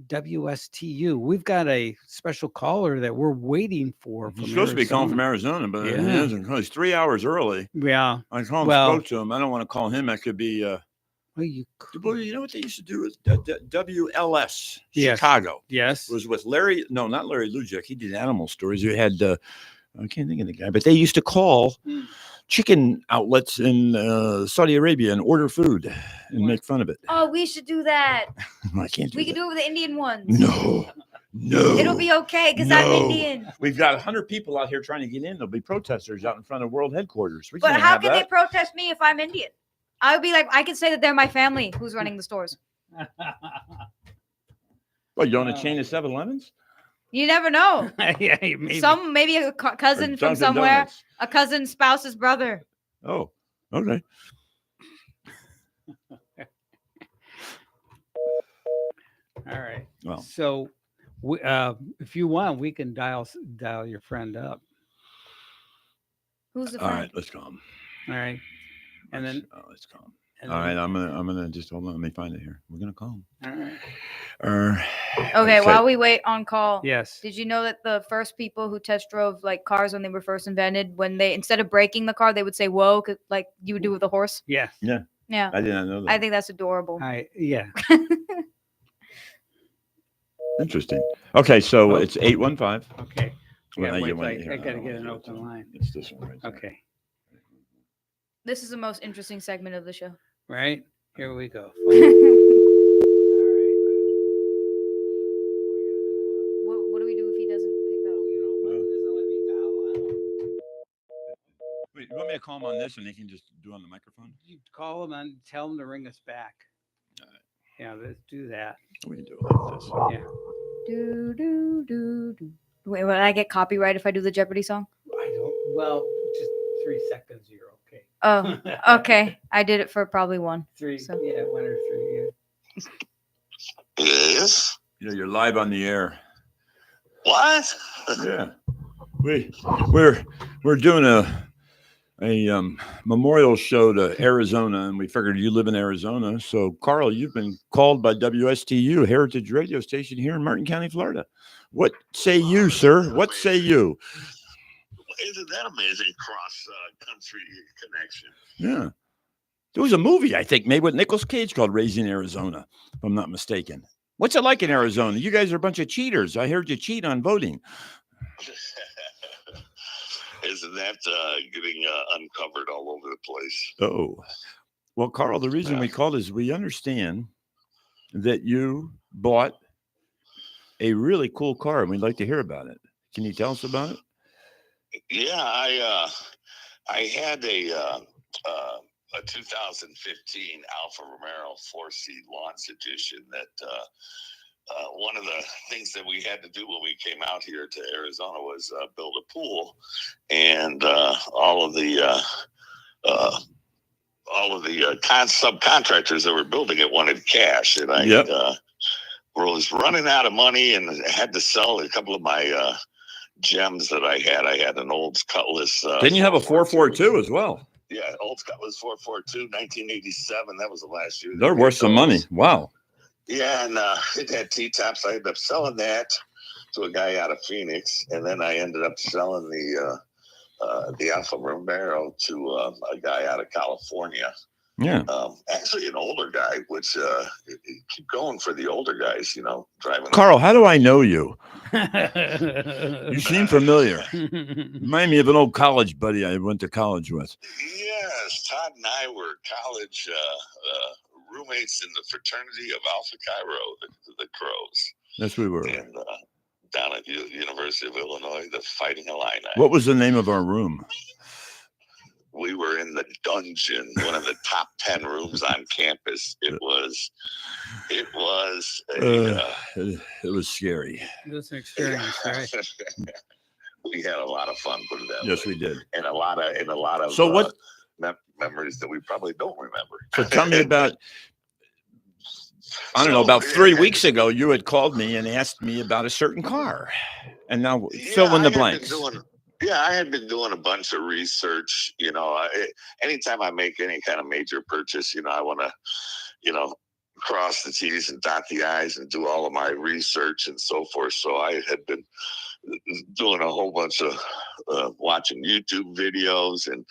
WSTU. We've got a special caller that we're waiting for. He's supposed to be calling from Arizona, but he Yeah. isn't. He's 3 hours early. Yeah. I called Well- spoke to him. I don't want to call him. That could be. Well, you Well, you know what they used to do with WLS Yes. Chicago yes. was with Larry. No, not Larry Lujek. He did animal stories. We had I can't think of the guy, but they used to call chicken outlets in Saudi Arabia and order food and make fun of it. Oh, we should do that. I can't do We that. could do it with the Indian ones. No. It'll be okay because I'm No. Indian. We've got 100 people out here trying to get in. There'll be protesters out in front of world headquarters. We But can't how have can they that. protest me if I'm Indian? I would be like, I can say that they're my family who's running the stores. What, you own a chain of 7-Elevens? You never know. Yeah, maybe. Maybe a cousin Or from Dunkin' somewhere, Donuts? a cousin's spouse's brother. Oh, okay. All right. Well, So, if you want, we can dial your friend up. Who's the all friend? right, let's call him. All right. And then, Let's call him. and All then- right, I'm gonna just hold on. Let me find it here. We're gonna call him. All right. Okay, while we wait on call, Yes. did you know that the first people who test drove like cars when they were first invented, when they instead of breaking the car, they would say "whoa," like you would do with a horse? Yes. Yeah, I did not know that. I think that's adorable. Yeah. Interesting. Okay, so Oh. it's 815. Okay. Well, Yeah, you wait, want- I here, gotta don't get want an to open it. line. It's this one right there. Okay. This is the most interesting segment of the show. Right. Here we go. What do we do if he doesn't pick up? Wait, you want me to call him on this and he can just do it on the microphone? You call them and tell them to ring us back. Yeah, let's do that. We can do it like this. Yeah. Do, do, do, do. Wait, will I get copyright if I do the Jeopardy song? I don't. Well, just 3 seconds. You're okay. Oh, okay. I did it for probably one. 3. So- Yeah, 1 or 3. Yeah. Yes. You know, you're live on the air. What? Yeah. We're doing a memorial show to Arizona, and we figured you live in Arizona. So, Carl, you've been called by WSTU, Heritage Radio Station here in Martin County, Florida. What say you, sir? What say you? Isn't that amazing? Cross country connection. Yeah. There was a movie, I think, made with Nicolas Cage called Raising Arizona, if I'm not mistaken. What's it like in Arizona? You guys are a bunch of cheaters. I heard you cheat on voting. Isn't that getting uncovered all over the place? Oh. Well, Carl, the reason we called is we understand that you bought a really cool car, and we'd like to hear about it. Can you tell us about it? Yeah, I had a 2015 Alfa Romero 4C Launch Edition that one of the things that we had to do when we came out here to Arizona was build a pool, and all of the subcontractors that were building it wanted cash, and I Yep. was running out of money and had to sell a couple of my gems that I had. I had an Olds Cutlass. Didn't you have a 442 as well? Yeah, Olds Cutlass 442, 1987. That was the last year. They're they worth did some money. those. Wow. Yeah, and it had T-tops. I ended up selling that to a guy out of Phoenix, and then I ended up selling the Alfa Romero to a guy out of California. Yeah. Actually, an older guy, which keep going for the older guys, you know, driving. Carl, how do I know you? You seem familiar. Remind me of an old college buddy I went to college with. Yes, Todd and I were college roommates in the fraternity of Alpha Chi Rho, the Crows, Yes, we were. and down at the University of Illinois, the Fighting Illini. What was the name of our room? We were in the dungeon, one of the top 10 rooms on campus. It was It was scary. It was an experience, right? we had a lot of fun with that. Yes, we did. And a lot of So what? memories that we probably don't remember. So tell me about. I don't know. About 3 weeks ago, you had called me and asked me about a certain car, and now fill in the blanks. I had been doing a bunch of research. Anytime I make any kind of major purchase, I want to, cross the T's and dot the I's and do all of my research and so forth. So I had been doing a whole bunch of watching YouTube videos and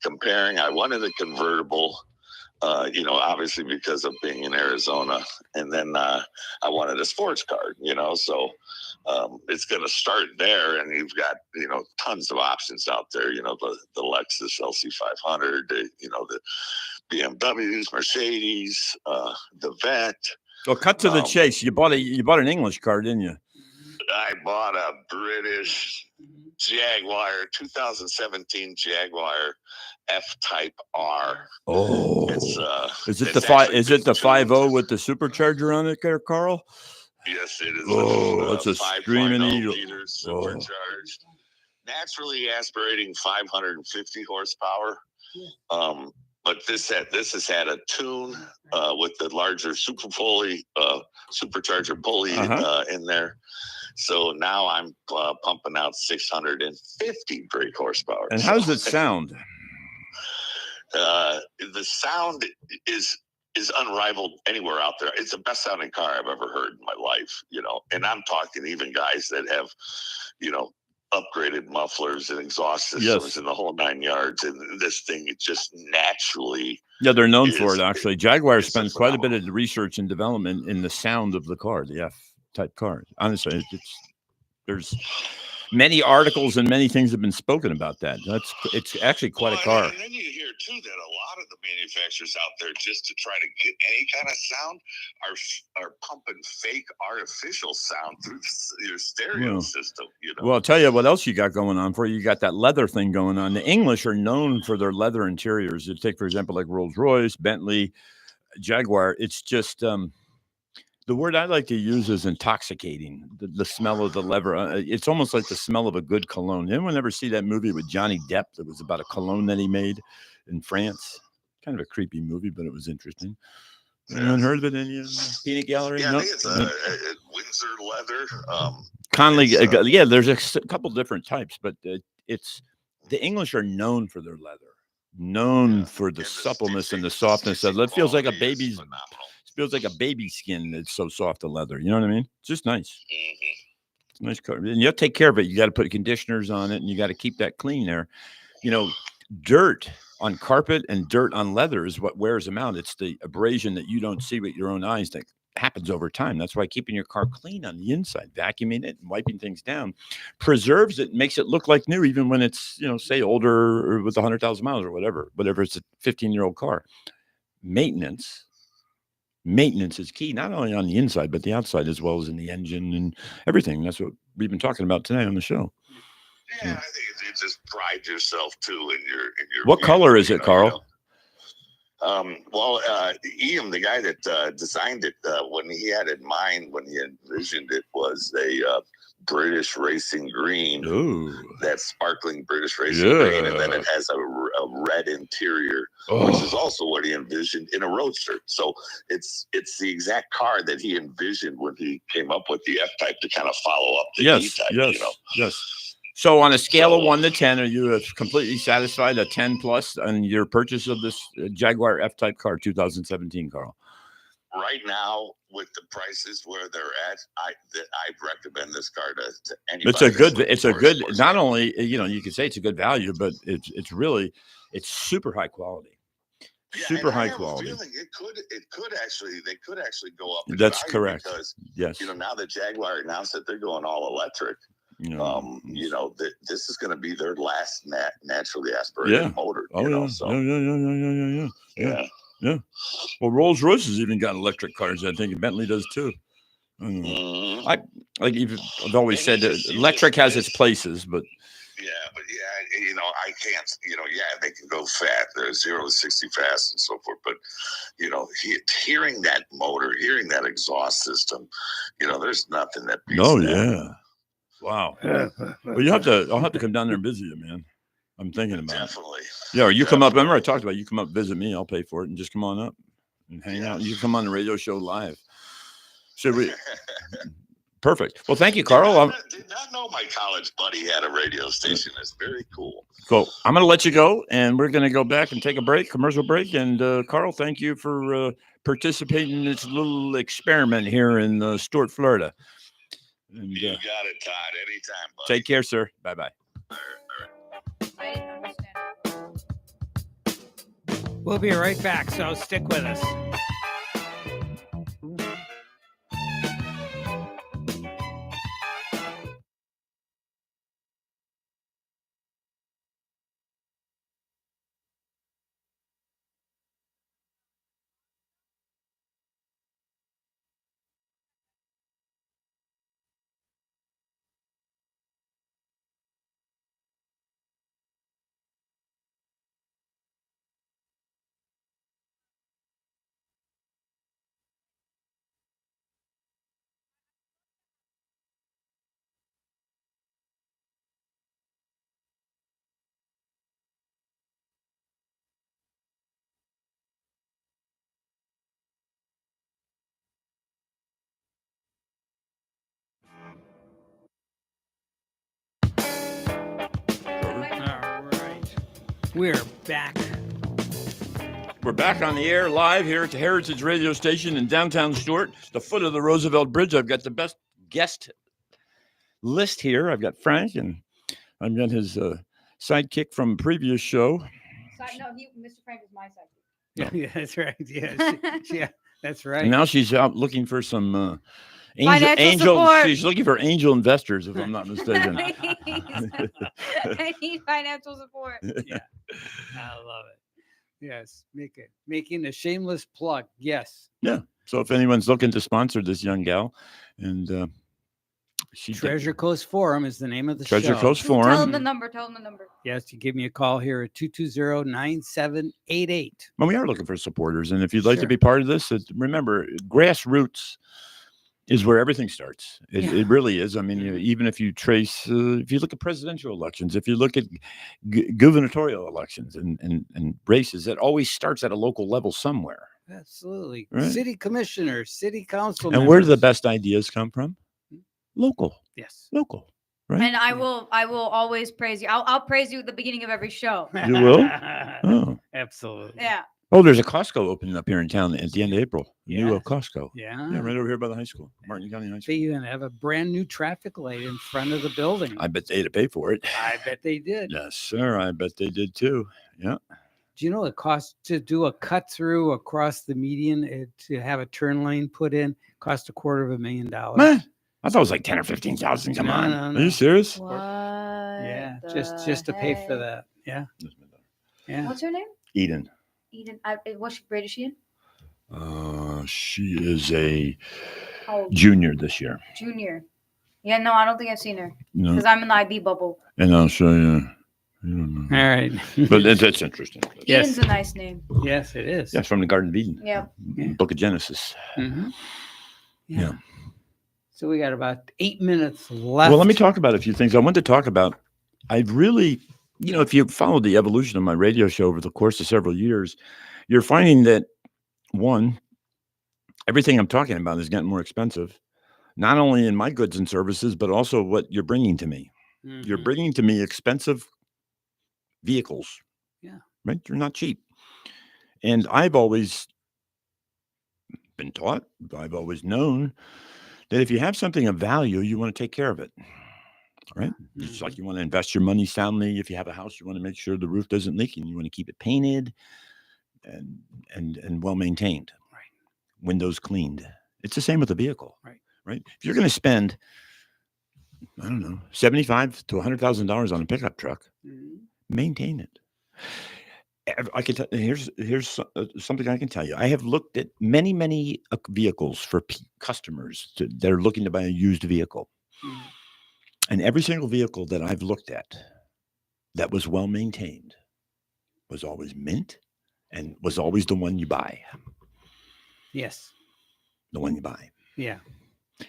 comparing. I wanted a convertible, obviously because of being in Arizona. And then I wanted a sports car, so it's going to start there. And you've got, tons of options out there, the Lexus LC500, the BMWs, Mercedes, the Vette. So cut to the chase. You bought an English car, didn't you? I bought a British Jaguar, 2017 Jaguar F-Type R. Oh, is it the 5.0 with the supercharger on it, there, Carl? Yes, it is. Oh, that's a 5.0 screaming eagle. liter supercharged, naturally aspirating 550 horsepower. But this has had a tune with the larger supercharger pulley in there. So now I'm pumping out 650 brake horsepower. And how does it sound? The sound is unrivaled anywhere out there. It's the best sounding car I've ever heard in my life, and I'm talking even guys that have, upgraded mufflers and exhaust systems and the whole 9 yards. And this thing, it just naturally. Yeah, they're known for it, actually. Jaguar spends quite a bit of research and development in the sound of the car, the F-type car. Honestly, there's many articles and many things have been spoken about that. It's actually quite a car. And then you hear too that a lot of the manufacturers out there, just to try to get any kind of sound, are pumping fake artificial sound through your stereo system. Well, I'll tell you what else you got going on for you. You got that leather thing going on. The English are known for their leather interiors. You take, for example, like Rolls-Royce, Bentley, Jaguar. It's just the word I like to use is intoxicating. The smell of the leather. It's almost like the smell of a good cologne. Anyone ever see that movie with Johnny Depp that was about a cologne that he made in France? Kind of a creepy movie, but it was interesting. Anyone heard of it? Any Peanut Gallery? Yeah, No? I think it's Windsor leather. Conley. Yeah, there's a couple different types, but it's the English are known for their leather, for the suppleness and the softness of it. It feels like a baby's. Feels like a baby skin. It's so soft, the leather. You know what I mean? It's just nice. It's a nice car. And you have to take care of it. You got to put conditioners on it, and you got to keep that clean there. Dirt on carpet and dirt on leather is what wears them out. It's the abrasion that you don't see with your own eyes that happens over time. That's why keeping your car clean on the inside, vacuuming it and wiping things down, preserves it, makes it look like new, even when it's, say older or with 100,000 miles or whatever it's a 15-year-old car. Maintenance is key, not only on the inside, but the outside, as well as in the engine and everything. That's what we've been talking about today on the show. Yeah, I think you just pride yourself too in your. What color is it, Carl? Ian, the guy that designed it, when he had it in mind, when he envisioned it, was a British racing green. Ooh. That sparkling British racing green, and then it has a red interior, which is also what he envisioned in a roadster. So it's the exact car that he envisioned when he came up with the F-Type to kind of follow up the E-Type. Yes. So on a scale of 1 to 10, are you completely satisfied, a 10 plus on your purchase of this Jaguar F-Type car, 2017, Carl? Right now, with the prices where they're at, I'd recommend this car to anybody. It's a good. Not only you can say it's a good value, but it's super high quality. Super high quality. It could actually go up. That's correct. Because now the Jaguar announced that they're going all electric. This is going to be their last naturally aspirated motor. Yeah. Well, Rolls Royce has even got electric cars. I think Bentley does too. I don't know. Mhm. I've always said that electric has its places, but Yeah, but I can't, they can go fast. They're 0 to 60 fast and so forth. But, hearing that motor, hearing that exhaust system, there's nothing that beats that. yeah. Wow. Well, I'll have to come down there and visit you, man. I'm thinking about it. Definitely. Yeah, or you come up. Remember I talked about you come up, visit me. I'll pay for it and just come on up and hang out. You come on the radio show live. Should we? Perfect. Well, thank you, Carl. I did not know my college buddy had a radio station. That's very cool. So I'm going to let you go, and we're going to go back and take a break, commercial break. And Carl, thank you for participating in this little experiment here in Stuart, Florida. And, You got it, Todd. Anytime, buddy. take care, sir. Bye-bye. I didn't understand. We'll be right back, so stick with us. All right. We're back. We're back on the air live here at the Heritage Radio Station in downtown Stuart, the foot of the Roosevelt Bridge. I've got the best guest list here. I've got Frank, and I've got his sidekick from a previous show. Mr. Frank is my sidekick. Yeah, that's right. Yeah, yeah, that's right. And now she's out looking for some Financial support. She's looking for angel investors, if I'm not mistaken. I need financial support. Yeah, I love it. Yes, making a shameless plug. Yes, So if anyone's looking to sponsor this young gal, and she Treasure Coast Forum is the name of the Treasure show. Coast Tell Forum. them the number. Tell them the number. Yes, you give me a call here at 220-9788. Well, we are looking for supporters, and if you'd like to Sure. be part of this, remember, grassroots is where everything starts. It really is. I mean, even if you trace, if you look at presidential elections, if you look at gubernatorial elections and races, it always starts at a local level somewhere. Absolutely. Right. City commissioners, city council And where do the members. best ideas come from? Local, Yes. local. Right? And I will always praise you. I'll praise you at the beginning of every show. You will? Oh. Absolutely. Yeah. Oh, there's a Costco opening up here in town at the end of April. New Yeah. Costco. Yeah. Yeah, right over here by the high school, Martin County High School. They even have a brand new traffic light in front of the building. I bet they had to pay for it. I bet they did. Yes, sir. I bet they did too. Yeah. Do you know it costs to do a cut through across the median to have a turn lane put in? Cost $250,000. Man, I thought it was like 10 or 15,000. Come No, on. no, Are no. you serious? What? Yeah, just to pay for that. Yeah, yeah. What's her name? Eden. Eden. What grade is she in? She is a How old? junior this year. Junior. Yeah, no, I don't think I've seen her No, because I'm in the IB bubble. and I'll show you. I don't know. All right. But that's interesting. Yes. Eden's a nice name. Yes, it is. Yeah, it's from the Garden of Eden. Yeah. Yeah. Book of Genesis. Mhm. Yeah. So we got about 8 minutes left. Well, let me talk about a few things. I want to talk about. I've really, if you followed the evolution of my radio show over the course of several years, you're finding that one, everything I'm talking about is getting more expensive, not only in my goods and services, but also what you're bringing to me. You're Mhm. bringing to me expensive vehicles. Yeah. Right? They're not cheap. And I've always been taught, I've always known that if you have something of value, you want to take care of it. Right? Just Mhm. like you want to invest your money soundly. If you have a house, you want to make sure the roof doesn't leak and you want to keep it painted and well maintained. Right. Windows cleaned. It's the same with a vehicle. Right. Right. If you're going to spend, I don't know, $75,000 to $100,000 on a pickup truck, Mhm. maintain it. I can tell. Something I can tell you. I have looked at many vehicles for customers that are looking to buy a used vehicle, Mm. and every single vehicle that I've looked at that was well maintained was always mint and was always the one you buy. Yes. The one you buy. Yeah.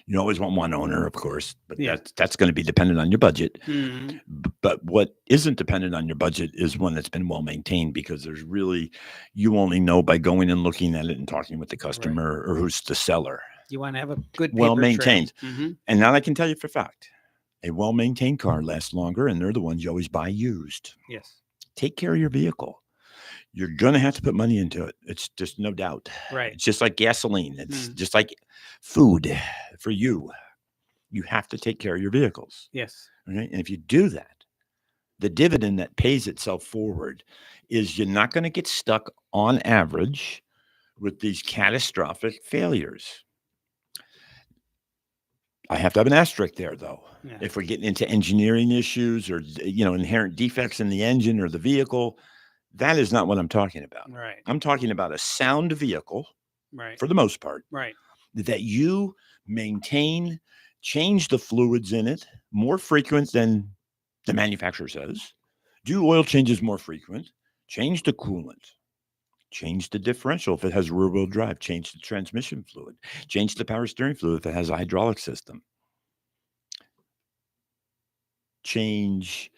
You always want one owner, of course, but Yeah. that's going to be dependent on your budget. Mhm. But what isn't dependent on your budget is one that's been well maintained, because there's really, you only know by going and looking at it and talking with the customer or who's the seller. You want to have a good Well paper trail. maintained. Mhm. And now I can tell you for a fact, a well maintained car lasts longer, and they're the ones you always buy used. Yes. Take care of your vehicle. You're going to have to put money into it. It's just no doubt. Right. It's just like gasoline. It's Mm. just like food for you. You have to take care of your vehicles. Yes. Okay? And if you do that, the dividend that pays itself forward is you're not going to get stuck on average with these catastrophic failures. I have to have an asterisk there, though. Yeah. If we're getting into engineering issues or inherent defects in the engine or the vehicle, that is not what I'm talking about. Right. I'm talking about a sound vehicle, Right. for the most part, Right. that you maintain, change the fluids in it more frequent than the manufacturer says, do oil changes more frequent, change the coolant, change the differential if it has rear wheel drive, change the transmission fluid, change the power steering fluid if it has a hydraulic system, change.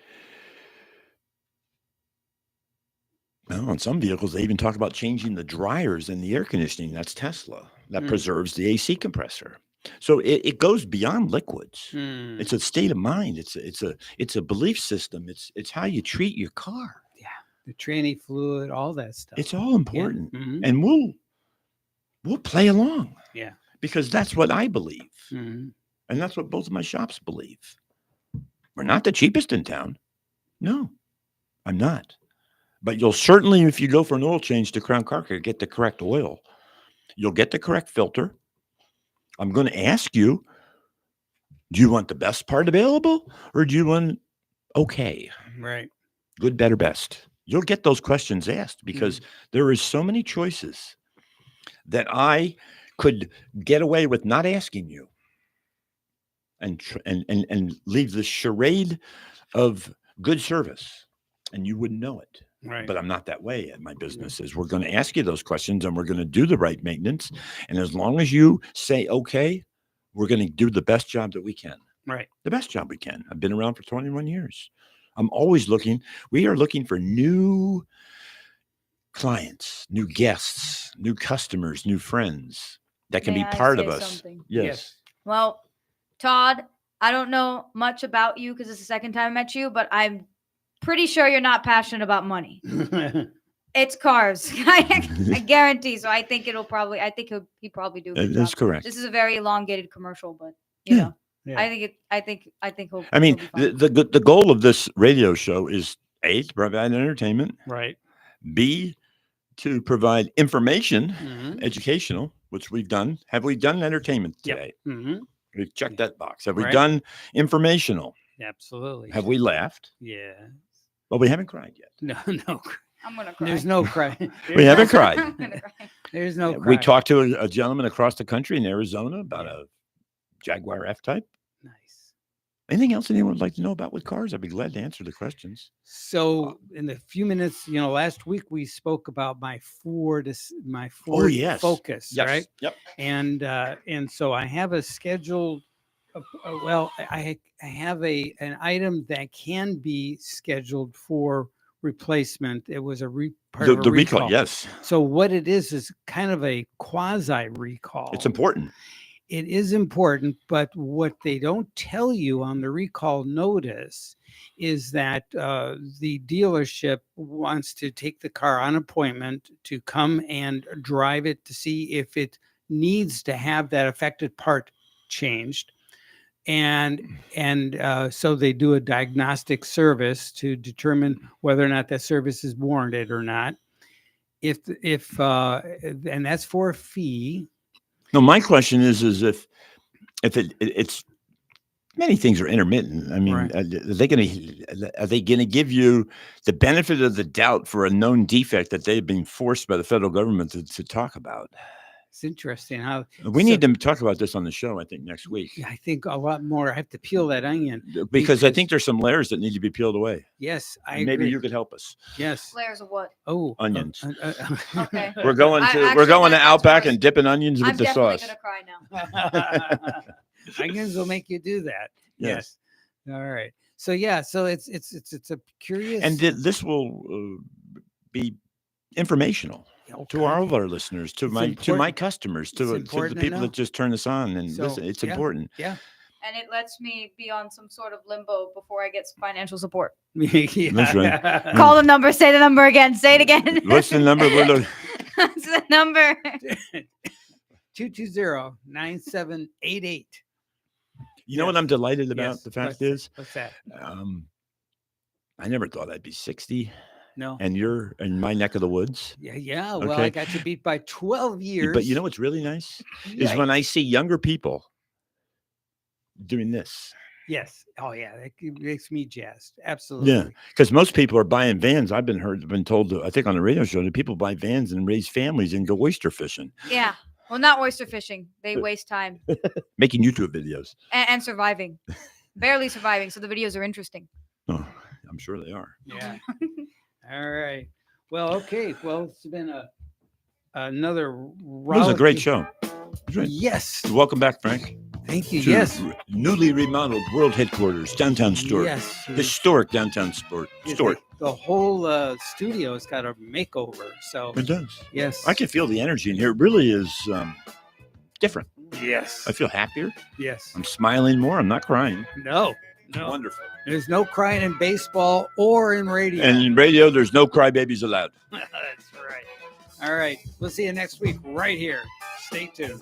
Well, on some vehicles, they even talk about changing the dryers in the air conditioning. That's Tesla. That Mm. preserves the AC compressor. So it goes beyond liquids. Mm. It's a state of mind. It's a belief system. It's how you treat your car. The tranny fluid, all that stuff. It's all important, Mhm. and we'll play along. Yeah. Because that's what I believe, Mhm. and that's what both of my shops believe. We're not the cheapest in town. No, I'm not. But you'll certainly, if you go for an oil change to Crown Car Care, get the correct oil. You'll get the correct filter. I'm going to ask you, do you want the best part available, or do you want okay, Right. good, better, best? You'll get those questions asked, because there is so many choices that I could get away with not asking you, and leave the charade of good service, and you wouldn't know it. Right. But I'm not that way at my businesses. We're going to ask you those questions, and we're going to do the right maintenance. And as long as you say, okay, we're going to do the best job that we can. Right. The best job we can. I've been around for 21 years. I'm always looking. We are looking for new clients, new guests, new customers, new friends that can May be I part of say us. something? Yes. Well, Todd, I don't know much about you because it's the second time I met you, but I'm pretty sure you're not passionate about money. It's cars. I guarantee. So I think he probably do. a good That's job. correct. This is a very elongated commercial, but you Yeah. know, Yeah. I think he'll. I mean, he'll be fine. the goal of this radio show is A, to provide entertainment, Right. B, to provide information, Mhm. educational, which we've done. Have we done entertainment Yep. today? Mhm. We've checked that box. Have we Right. done informational? Absolutely. Have we laughed? Yeah. Well, we haven't cried yet. No. No. I'm gonna cry. There's no cry. We haven't cried. I'm gonna cry. There's no. We cry. talked to a gentleman across the country in Arizona about a Jaguar F-Type. Nice. Anything else anyone would like to know about with cars? I'd be glad to answer the questions. So in the few minutes, last week we spoke about my Ford yes. Focus, right? Yep. And so I have a scheduled. Well, I have an item that can be scheduled for replacement. It was part of a The recall, yes. So what it is kind of a quasi recall. It's important. It is important, but what they don't tell you on the recall notice is that the dealership wants to take the car on appointment to come and drive it to see if it needs to have that affected part changed. And so they do a diagnostic service to determine whether or not that service is warranted or not. And that's for a fee. No, my question is if it's many things are intermittent. I mean, Right. are they going to give you the benefit of the doubt for a known defect that they've been forced by the federal government to talk about? It's interesting how We need to talk about this on the show, I think, next week. I think a lot more. I have to peel that onion. Because I because- think there's some layers that need to be peeled away. Yes, I And maybe agree. you could help us. Yes. Layers of what? Oh, Onions. Okay. We're going I- to actually, to that's Outback worse. and dipping onions I'm with the definitely sauce. gonna cry now. Onions will make you do that. Yes. Yes. All right. So yeah. So it's a curious. And this will be informational to all of our listeners, to It's my important. customers, It's to the important to people know. that just turn this on and So, listen. It's yeah. important. Yeah. And it lets me be on some sort of limbo before I get some financial support. Yeah. That's right. Call the number. Say the number again. Say it again. What's the number? We're look- What's the number? 220-9788. You know what I'm delighted about? Yes. The fact What's- is, What's that? I never thought I'd be 60, No. and you're in my neck of the woods. Yeah. Yeah. Well, I Okay. got you beat by 12 years. But you know what's really nice is Yikes. when I see younger people doing this. Yes. Oh yeah. That makes me jazzed. Absolutely. Because most people are buying vans. I've been told, I think on the radio show, that people buy vans and raise families and go oyster fishing, Yeah. Well, not oyster fishing. They waste time making YouTube videos. and surviving. Barely surviving. So the videos are interesting. Oh, I'm sure they are. Yeah. All right. Well, okay. Well, it's been another It was a great rollicking- show. Great. Yes. Welcome back, Frank. Thank you. to Yes. Newly remodeled world headquarters, downtown Stuart. Yes. Historic downtown Stuart. Yeah, Stuart. The whole studio has got a makeover. So It does. yes. I can feel the energy in here. It really is different. Yes. I feel happier. Yes. I'm smiling more. I'm not crying. No. No. Wonderful. There's no crying in baseball or in radio. And in radio, there's no crybabies allowed. That's right. All right. We'll see you next week right here. Stay tuned.